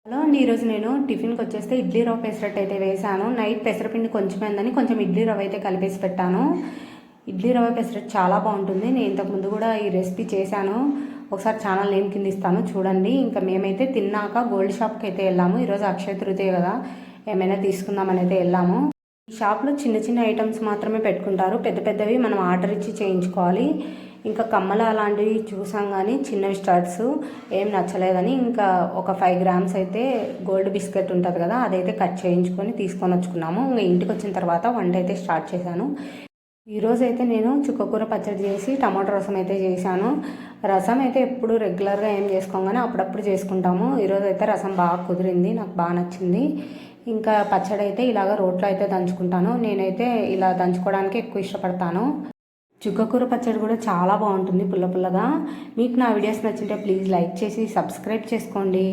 Hello అండి, ఈరోజు నేను టిఫిన్కి వచ్చేస్తే ఇడ్లీ రవ్వ పెసరట్టు అయితే వేసాను. నైట్ పెసరపిండి కొంచెమైందని కొంచెం ఇడ్లీ రవ్వ అయితే కలిపేసి పెట్టాను. ఇడ్లీ రవ్వ పెసరట్టు చాలా బాగుంటుంది. నేను ఇంతకుముందు కూడా ఈ రెసిపీ చేశాను. ఒకసారి ఛానల్ నేమ్ కింద ఇస్తాను చూడండి. ఇంకా మేమైతే తిన్నాక గోల్డ్ షాప్కి అయితే వెళ్ళాము. ఈరోజు అక్షయ తృతీయ కదా, ఏమైనా తీసుకుందామని అయితే వెళ్ళాము. ఈ షాప్లో చిన్న చిన్న ఐటమ్స్ మాత్రమే పెట్టుకుంటారు, పెద్ద పెద్దవి మనం ఆర్డర్ ఇచ్చి చేయించుకోవాలి. ఇంకా కమ్మలు అలాంటివి చూసాం కానీ చిన్నవి స్టడ్స్ ఏం నచ్చలేదని ఇంకా ఒక 5 గ్రామ్స్ అయితే గోల్డ్ బిస్కెట్ ఉంటుంది కదా, అదైతే కట్ చేయించుకొని తీసుకొని వచ్చుకున్నాము. ఇంకా ఇంటికి వచ్చిన తర్వాత వంట అయితే స్టార్ట్ చేశాను. ఈరోజు అయితే నేను చుక్కకూర పచ్చడి చేసి టమాటో రసం అయితే చేశాను. రసం అయితే ఎప్పుడు రెగ్యులర్గా ఏం చేసుకోం కానీ అప్పుడప్పుడు చేసుకుంటాము. ఈరోజు అయితే రసం బాగా కుదిరింది, నాకు బాగా నచ్చింది. ఇంకా పచ్చడి అయితే ఇలాగ రోట్లో అయితే దంచుకుంటాను. నేనైతే ఇలా దంచుకోవడానికి ఎక్కువ ఇష్టపడతాను. చుక్కకూర పచ్చడి కూడా చాలా బాగుంటుంది పుల్ల పుల్లగా. మీకు నా వీడియోస్ నచ్చింటే ప్లీజ్ లైక్ చేసి సబ్స్క్రైబ్ చేసుకోండి.